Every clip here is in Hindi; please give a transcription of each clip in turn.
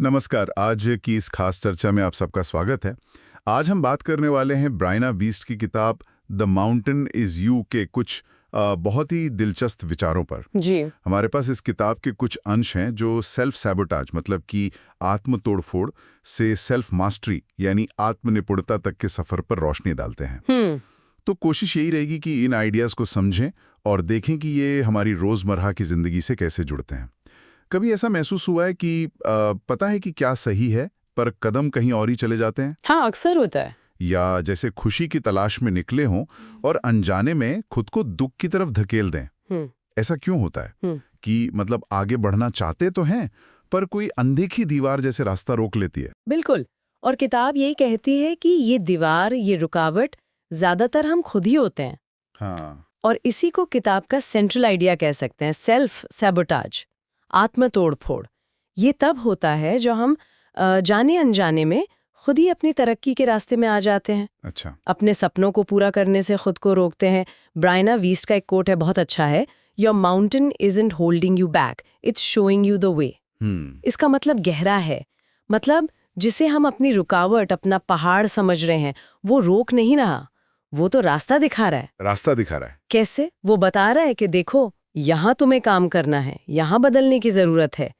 नमस्कार। आज की इस खास चर्चा में आप सबका स्वागत है। आज हम बात करने वाले हैं ब्रायना वीस्ट की किताब द माउंटेन इज यू के कुछ बहुत ही दिलचस्प विचारों पर। जी। हमारे पास इस किताब के कुछ अंश हैं जो सेल्फ सैबोटाज मतलब कि आत्म तोड़फोड़ से सेल्फ मास्टरी यानी आत्मनिपुणता तक के सफर पर रोशनी डालते हैं। तो कोशिश यही रहेगी कि इन आइडियाज को समझें और देखें कि ये हमारी रोजमर्रा की जिंदगी से कैसे जुड़ते हैं। कभी ऐसा महसूस हुआ है कि पता है कि क्या सही है पर कदम कहीं और ही चले जाते हैं? हाँ, अक्सर होता है। या जैसे खुशी की तलाश में निकले हों और अनजाने में खुद को दुख की तरफ धकेल दें। ऐसा क्यों होता है कि मतलब आगे बढ़ना चाहते तो हैं पर कोई अनदेखी दीवार जैसे रास्ता रोक लेती है? बिल्कुल। और किताब यही कहती है कि ये दीवार, ये रुकावट ज्यादातर हम खुद ही होते हैं। हाँ। और इसी को किताब का सेंट्रल आइडिया कह सकते हैं, सेल्फ सैबोटाज, आत्म तोड़फोड़। ये तब होता है जो हम जाने अनजाने में खुद ही अपनी तरक्की के रास्ते में आ जाते हैं। अच्छा। अपने सपनों को पूरा करने से खुद को रोकते हैं। ब्रायना वीस्ट का एक कोट है, बहुत अच्छा है, your mountain isn't holding you back, it's showing you the way. इसका मतलब गहरा है। मतलब जिसे हम अपनी रुकावट, अपना पहाड़ समझ रहे हैं, वो रोक नहीं रहा, वो तो रास्ता दिखा रहा है। रास्ता दिखा रहा है। कैसे? वो बता रहा है कि देखो, यहाँ तुम्हें काम करना है, यहाँ बदलने की जरूरत है।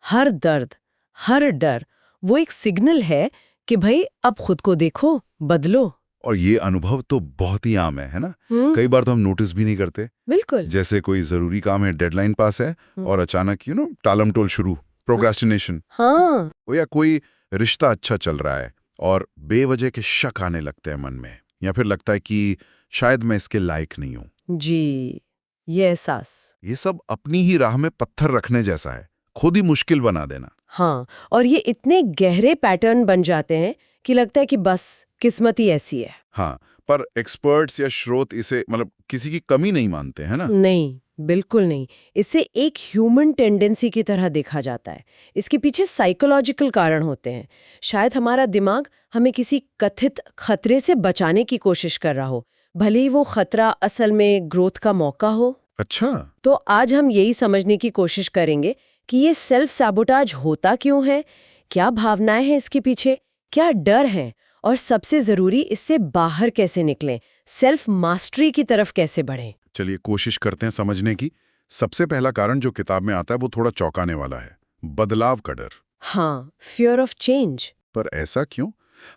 हर दर्द, हर डर वो एक सिग्नल है कि भाई अब खुद को देखो, बदलो। और ये अनुभव तो बहुत ही आम है ना? कई बार तो हम नोटिस भी नहीं करते। बिल्कुल। जैसे कोई जरूरी काम है, डेडलाइन पास है और अचानक टालम टोल शुरू, प्रोक्रेस्टिनेशन। हाँ। या कोई रिश्ता अच्छा चल रहा है और बेवजह के शक आने लगते हैं मन में, या फिर लगता है कि शायद मैं इसके लायक नहीं हूं। जी, ये एहसास। ये सब अपनी ही राह में पत्थर रखने जैसा है, खुद ही मुश्किल बना देना। हाँ, और ये इतने गहरे पैटर्न बन जाते हैं कि लगता है कि बस किस्मत ही ऐसी है। हाँ, पर एक्सपर्ट्स या स्रोत इसे मतलब किसी की कमी नहीं मानते हैं ना? नहीं, बिल्कुल नहीं। इसे एक ह्यूमन टेंडेंसी की तरह देखा जाता है। इसके पीछे साइकोलॉजिकल कारण होते हैं। शायद हमारा दिमाग हमें किसी कथित खतरे से बचाने की कोशिश कर रहा हो, भले ही वो खतरा असल में ग्रोथ का मौका हो। अच्छा। तो आज हम यही समझने की कोशिश करेंगे कि ये सेल्फ सैबोटाज होता क्यों है, क्या भावनाएं हैं इसके पीछे, क्या डर हैं, और सबसे जरूरी, इससे बाहर कैसे निकलें, सेल्फ मास्टरी की तरफ कैसे बढ़ें। चलिए कोशिश करते हैं समझने की। सबसे पहला कारण जो किताब में आता है वो थोड़ा चौंकाने वाला है, बदलाव का डर। हाँ, फियर ऑफ चेंज। पर ऐसा क्यों?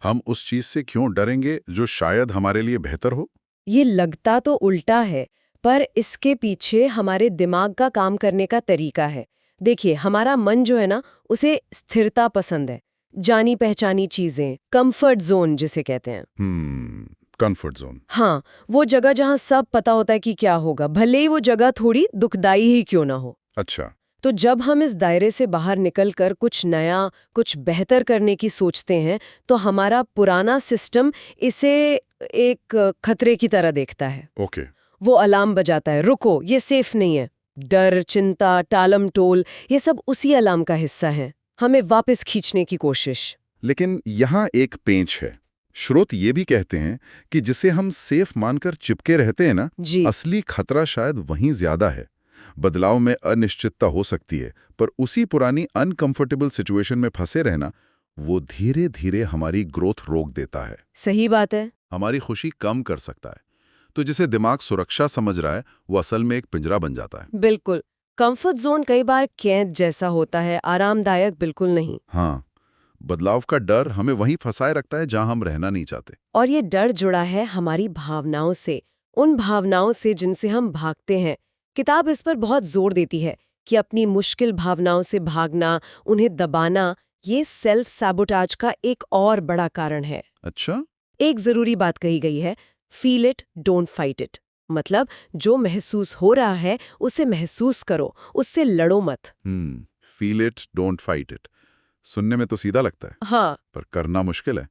हम उस चीज से क्यों डरेंगे जो शायद हमारे लिए बेहतर हो? ये लगता तो उल्टा है, पर इसके पीछे हमारे दिमाग का काम करने का तरीका है। देखिए, हमारा मन जो है ना, उसे स्थिरता पसंद है, जानी पहचानी चीजें, कंफर्ट जोन जिसे कहते हैं। Comfort zone. हाँ, वो जगह जहाँ सब पता होता है कि क्या होगा, भले ही वो जगह थोड़ी दुखदाई ही क्यों ना हो। अच्छा। तो जब हम इस दायरे से बाहर निकलकर कुछ नया, कुछ बेहतर करने की सोचते हैं, तो हमारा पुराना सिस्टम इसे एक खतरे की तरह देखता है। ओके। वो अलार्म बजाता है, रुको, ये सेफ नहीं है। डर, चिंता, टालम टोल, ये सब उसी अलार्म का हिस्सा है, हमें वापस खींचने की कोशिश। लेकिन यहाँ एक पेंच है। स्रोत ये भी कहते हैं कि जिसे हम सेफ मानकर चिपके रहते हैं ना, जी। असली खतरा शायद वहीं ज्यादा है। बदलाव में अनिश्चितता हो सकती है, पर उसी पुरानी अनकंफर्टेबल सिचुएशन में फंसे रहना, वो धीरे धीरे हमारी ग्रोथ रोक देता है। सही बात है। हमारी खुशी कम कर सकता है। तो जिसे दिमाग सुरक्षा समझ रहा है, वो असल में एक पिंजरा बन जाता है। बिल्कुल। कंफर्ट जोन कई बार कैद जैसा होता है, आरामदायक बिल्कुल नहीं। हाँ, बदलाव का डर हमें वहीं फंसाए रखता है जहां हम रहना नहीं चाहते। और ये डर जुड़ा है हमारी भावनाओं से, उन भावनाओं से जिनसे हम भागते हैं। किताब इस पर बहुत जोर देती है कि अपनी मुश्किल भावनाओं से भागना, उन्हें दबाना, ये सेल्फ सैबोटाज का एक और बड़ा कारण है। अच्छा। एक जरूरी बात कही गई है, feel it, don't fight it. मतलब जो महसूस हो रहा है उसे महसूस करो, उससे लड़ो मत। Feel it, don't fight it. सुनने में तो सीधा लगता है, हाँ, पर करना मुश्किल है।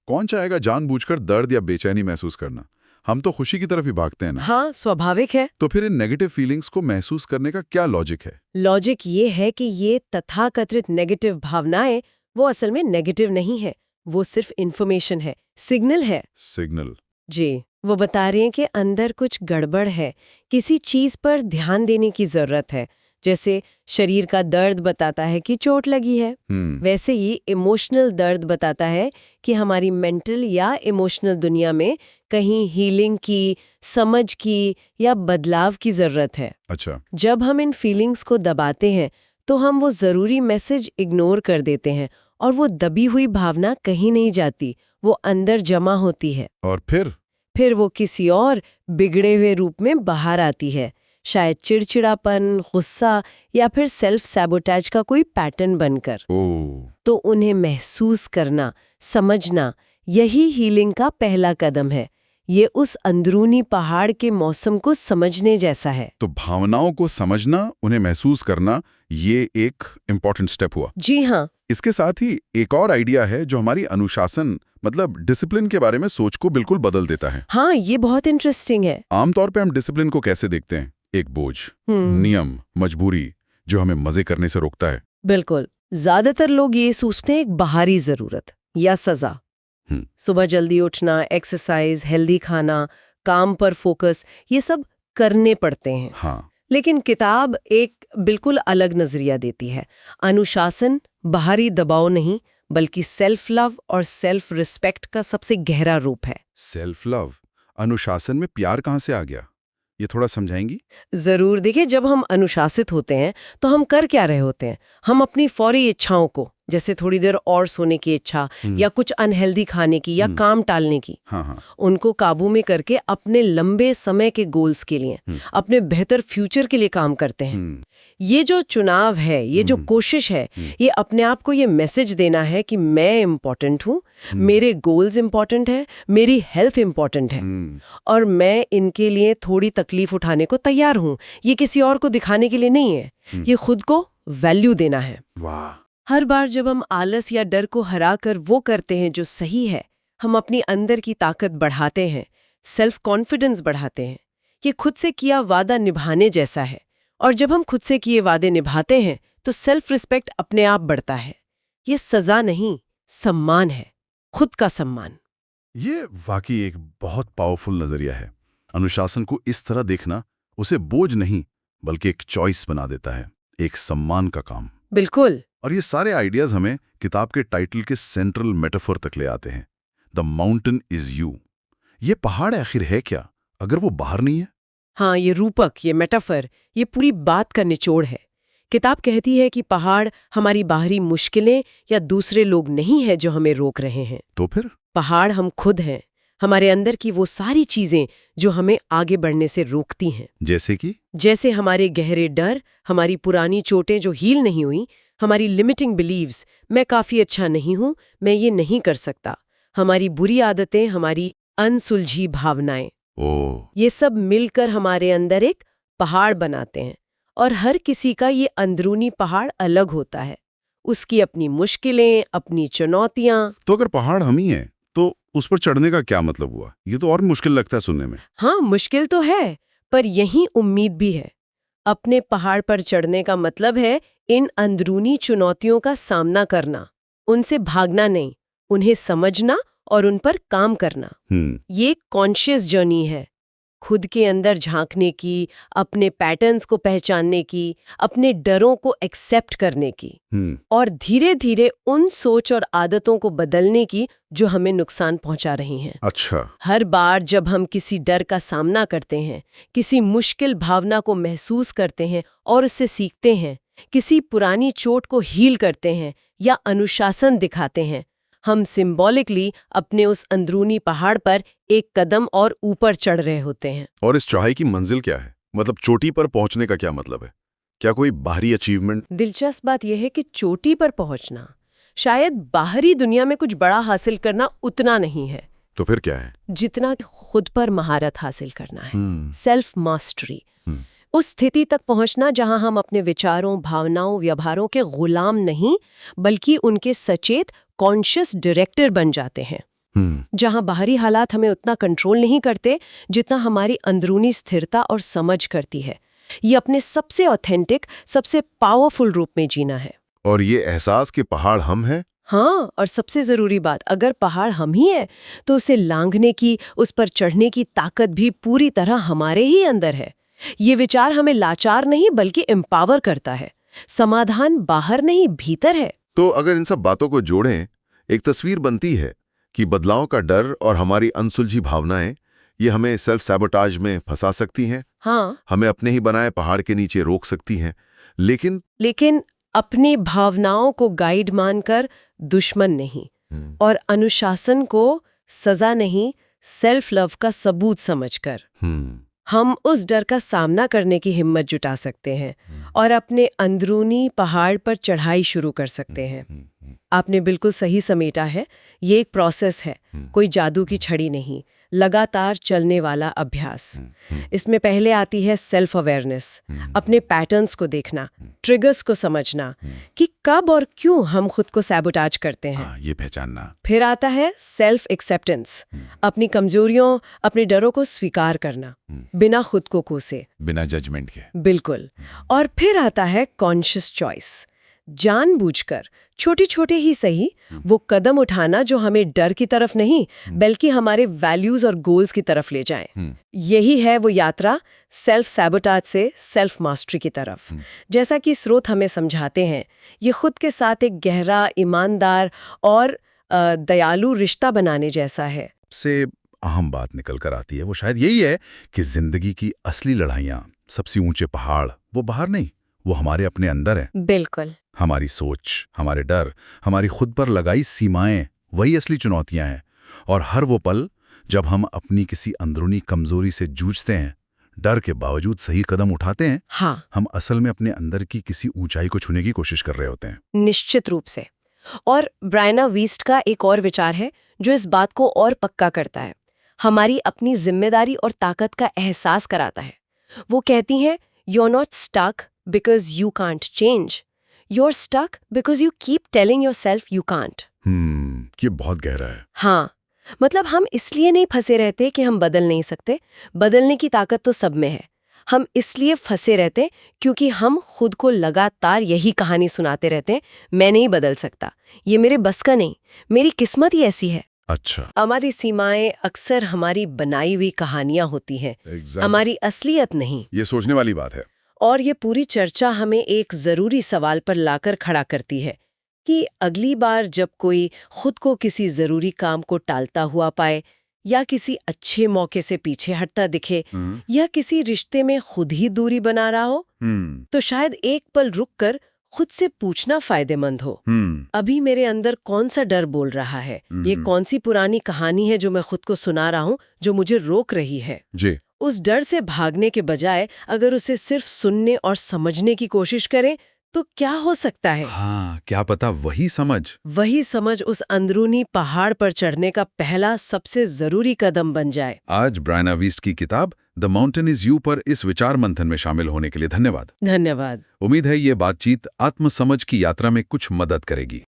कौन चाहेगा जानबूझकर दर्द या बेचैनी महसूस करना? हम तो खुशी की तरफ ही भागते हैं ना। हाँ, स्वाभाविक है। तो फिर इन नेगेटिव फीलिंग्स को महसूस करने का क्या लॉजिक है? लॉजिक ये है कि ये तथाकथित नेगेटिव भावनाएं वो असल में नेगेटिव नहीं है, वो सिर्फ इन्फॉर्मेशन है, सिग्नल है। सिग्नल। जी, वो बता रहे हैं कि अंदर कुछ गड़बड़ है, किसी चीज पर ध्यान देने की जरूरत है, जैसे शरीर का दर्द बताता है कि चोट लगी है, वैसे ही इमोशनल दर्द बताता है कि हमारी मेंटल या इमोशनल दुनिया में कहीं हीलिंग की, समझ की या बदलाव की जरूरत है। अच्छा। जब हम इन फीलिंग्स को दबाते हैं तो हम वो जरूरी मैसेज इग्नोर कर देते हैं और वो दबी हुई भावना कहीं नहीं जाती, वो अंदर जमा होती है और फिर वो किसी और बिगड़े हुए रूप में बाहर आती है, शायद चिड़चिड़ापन, गुस्सा या फिर सेल्फ सैबोटेज का कोई पैटर्न बनकर। तो उन्हें महसूस करना, समझना, यही हीलिंग का पहला कदम है। ये उस अंदरूनी पहाड़ के मौसम को समझने जैसा है। तो भावनाओं को समझना, उन्हें महसूस करना, ये एक इम्पॉर्टेंट स्टेप हुआ। जी हाँ। इसके साथ ही एक और आइडिया है जो हमारी अनुशासन मतलब डिसिप्लिन के बारे में सोच को बिल्कुल बदल देता है। हाँ, ये बहुत इंटरेस्टिंग है। आमतौर पे हम डिसिप्लिन को कैसे देखते हैं? एक बोझ, नियम, मजबूरी जो हमें मजे करने से रोकता है। बिल्कुल। ज्यादातर लोग ये सोचते हैं एक बाहरी जरूरत या सजा। सुबह जल्दी उठना, एक्सरसाइज, हेल्दी खाना, काम पर फोकस, ये सब करने पड़ते हैं। हाँ। लेकिन किताब एक बिल्कुल अलग नजरिया देती है। अनुशासन बाहरी दबाव नहीं, बल्कि सेल्फ लव और सेल्फ रिस्पेक्ट का सबसे गहरा रूप है। सेल्फ लव, अनुशासन में प्यार कहाँ से आ गया? ये थोड़ा समझाएंगी? जरूर। देखिए, जब हम अनुशासित होते हैं तो हम कर क्या रहे होते हैं? हम अपनी फौरी इच्छाओं को, जैसे थोड़ी देर और सोने की इच्छा या कुछ अनहेल्दी खाने की या काम टालने की, उनको काबू में करके अपने लंबे समय के गोल्स के लिए, अपने बेहतर फ्यूचर के लिए काम करते हैं। ये जो चुनाव है, ये जो कोशिश है, ये अपने आप को ये मैसेज देना है कि मैं इम्पोर्टेंट हूँ, मेरे गोल्स इम्पोर्टेंट है, मेरी हेल्थ इम्पोर्टेंट है और मैं इनके लिए थोड़ी तकलीफ उठाने को तैयार हूँ। ये किसी और को दिखाने के लिए नहीं है, ये खुद को वैल्यू देना है। वाह। हर बार जब हम आलस या डर को हराकर वो करते हैं जो सही है, हम अपनी अंदर की ताकत बढ़ाते हैं, सेल्फ कॉन्फिडेंस बढ़ाते हैं। ये खुद से किया वादा निभाने जैसा है, और जब हम खुद से किए वादे निभाते हैं तो सेल्फ रिस्पेक्ट अपने आप बढ़ता है। ये सजा नहीं, सम्मान है, खुद का सम्मान। ये वाकई एक बहुत पावरफुल नजरिया है। अनुशासन को इस तरह देखना उसे बोझ नहीं बल्कि एक चॉइस बना देता है, एक सम्मान का काम। बिल्कुल। और ये सारे आइडियाज हमें किताब के टाइटल के सेंट्रल मेटाफोर तक ले आते हैं, द माउंटेन इज यू। ये पहाड़ आखिर है क्या अगर वो बाहर नहीं है? हाँ, ये रूपक, ये मेटाफर, ये पूरी बात का निचोड़ है। किताब कहती है कि पहाड़ हमारी बाहरी मुश्किलें या दूसरे लोग नहीं है जो हमें रोक रहे हैं। तो फिर पहाड़ हम खुद हैं, हमारे अंदर की वो सारी चीजें जो हमें आगे बढ़ने से रोकती हैं। जैसे हमारे गहरे डर, हमारी पुरानी चोटें जो हील नहीं हुई, हमारी लिमिटिंग बिलीव्स, मैं काफी अच्छा नहीं हूं, मैं ये नहीं कर सकता, हमारी बुरी आदतें, हमारी अनसुलझी भावनाएं, ये सब मिलकर हमारे अंदर एक पहाड़ बनाते हैं। और हर किसी का ये अंदरूनी पहाड़ अलग होता है, उसकी अपनी मुश्किलें, अपनी चुनौतियां। तो अगर पहाड़ हम ही हैं तो उस पर चढ़ने का क्या मतलब हुआ? ये तो और मुश्किल लगता है सुनने में। हाँ, मुश्किल तो है, पर यही उम्मीद भी है। अपने पहाड़ पर चढ़ने का मतलब है इन अंदरूनी चुनौतियों का सामना करना, उनसे भागना नहीं, उन्हें समझना और उन पर काम करना। ये कॉन्शियस जर्नी है, खुद के अंदर झांकने की, अपने पैटर्न्स को पहचानने की, अपने डरों को एक्सेप्ट करने की, और धीरे धीरे उन सोच और आदतों को बदलने की जो हमें नुकसान पहुंचा रही हैं। अच्छा। हर बार जब हम किसी डर का सामना करते हैं, किसी मुश्किल भावना को महसूस करते हैं और उससे सीखते हैं, किसी पुरानी चोट को हील करते हैं या अनुशासन दिखाते हैं, हम सिंबॉलिकली अपने उस अंदरूनी पहाड़ पर एक कदम और ऊपर चढ़ रहे होते हैं। और इस चढ़ाई की मंजिल क्या है? मतलब चोटी पर पहुंचने का क्या मतलब है? क्या कोई बाहरी अचीवमेंट? दिलचस्प बात यह है कि चोटी पर पहुंचना शायद बाहरी दुनिया में कुछ बड़ा हासिल करना उतना नहीं है। तो फिर क्या है? जितना खुद पर महारत हासिल करना है, सेल्फ मास्टरी। उस स्थिति तक पहुंचना जहां हम अपने विचारों, भावनाओं, व्यवहारों के गुलाम नहीं बल्कि उनके सचेत कॉन्शियस डायरेक्टर बन जाते हैं। जहां बाहरी हालात हमें उतना कंट्रोल नहीं करते जितना हमारी अंदरूनी स्थिरता और समझ करती है। ये अपने सबसे ऑथेंटिक, सबसे पावरफुल रूप में जीना है। और ये एहसास कि पहाड़ हम हैं। हाँ, और सबसे जरूरी बात, अगर पहाड़ हम ही है तो उसे लांघने की, उस पर चढ़ने की ताकत भी पूरी तरह हमारे ही अंदर है। ये विचार हमें लाचार नहीं बल्कि एम्पावर करता है। समाधान बाहर नहीं भीतर है। तो अगर इन सब बातों को जोड़ें, एक तस्वीर बनती है कि बदलाव का डर और हमारी अनसुलझी भावनाएं ये हमें सेल्फ सैबोटाज में फंसा सकती हैं। हाँ, हमें अपने ही बनाए पहाड़ के नीचे रोक सकती हैं। लेकिन अपनी भावनाओं को गाइड मानकर दुश्मन नहीं, और अनुशासन को सजा नहीं, सेल्फ लव का सबूत समझकर हम उस डर का सामना करने की हिम्मत जुटा सकते हैं और अपने अंदरूनी पहाड़ पर चढ़ाई शुरू कर सकते हैं। आपने बिल्कुल सही समेटा है। ये एक प्रोसेस है, कोई जादू की छड़ी नहीं, लगातार चलने वाला अभ्यास। इसमें पहले आती है सेल्फ अवेयरनेस, अपने पैटर्न्स को देखना, ट्रिगर्स को समझना कि कब और क्यों हम खुद को सैबोटाज करते हैं, ये पहचानना। फिर आता है सेल्फ एक्सेप्टेंस, अपनी कमजोरियों, अपने डरों को स्वीकार करना बिना खुद को कोसे, बिना जजमेंट के। बिल्कुल। और फिर आता है कॉन्शियस चॉइस, जानबूझकर छोटे छोटे ही सही वो कदम उठाना जो हमें डर की तरफ नहीं बल्कि हमारे वैल्यूज और गोल्स की तरफ ले जाएं। यही है वो यात्रा सेल्फ सैबोटाज से सेल्फ मास्टरी की तरफ। जैसा कि स्रोत हमें समझाते हैं, ये खुद के साथ एक गहरा, ईमानदार और दयालु रिश्ता बनाने जैसा है। सबसे अहम बात निकल कर आती है वो शायद यही है कि जिंदगी की असली लड़ाइयां, सबसे ऊंचे पहाड़ वो बाहर नहीं, वो हमारे अपने अंदर है। बिल्कुल। हमारी सोच, हमारे डर, हमारी खुद पर लगाई सीमाएं, वही असली चुनौतियां हैं। और हर वो पल जब हम अपनी किसी अंदरूनी कमजोरी से जूझते हैं, डर के बावजूद सही कदम उठाते हैं, हाँ, हम असल में अपने अंदर की किसी ऊंचाई को छूने की कोशिश कर रहे होते हैं। निश्चित रूप से। और ब्रायना वीस्ट का एक और विचार है जो इस बात को और पक्का करता है, हमारी अपनी जिम्मेदारी और ताकत का एहसास कराता है। वो कहती हैं, you are not stuck because you can't change, you are stuck because you keep telling yourself you can't. ये बहुत गहरा है। हाँ, मतलब हम इसलिए नहीं फंसे रहते कि हम बदल नहीं सकते, बदलने की ताकत तो सब में है। हम इसलिए फंसे रहते क्योंकि हम खुद को लगातार यही कहानी सुनाते रहते हैं, मैं नहीं बदल सकता, ये मेरे बस का नहीं, मेरी किस्मत ही ऐसी है। अच्छा। हमारी सीमाएं अक्सर हमारी बनाई हुई कहानियां होती हैं, हमारी असलियत नहीं। ये सोचने वाली बात है। और ये पूरी चर्चा हमें एक जरूरी सवाल पर लाकर खड़ा करती है कि अगली बार जब कोई खुद को किसी जरूरी काम को टालता हुआ पाए, या किसी अच्छे मौके से पीछे हटता दिखे, या किसी रिश्ते में खुद ही दूरी बना रहा हो, तो शायद एक पल रुककर खुद से पूछना फायदेमंद हो, अभी मेरे अंदर कौन सा डर बोल रहा है, ये कौन सी पुरानी कहानी है जो मैं खुद को सुना रहा हूँ, जो मुझे रोक रही है। जी। उस डर से भागने के बजाय अगर उसे सिर्फ सुनने और समझने की कोशिश करें तो क्या हो सकता है? हाँ, क्या पता वही समझ उस अंदरूनी पहाड़ पर चढ़ने का पहला सबसे जरूरी कदम बन जाए। आज ब्रायना वीस्ट की किताब द माउंटेन इज यू पर इस विचार मंथन में शामिल होने के लिए धन्यवाद। धन्यवाद। उम्मीद है ये बातचीत आत्मसमझ की यात्रा में कुछ मदद करेगी।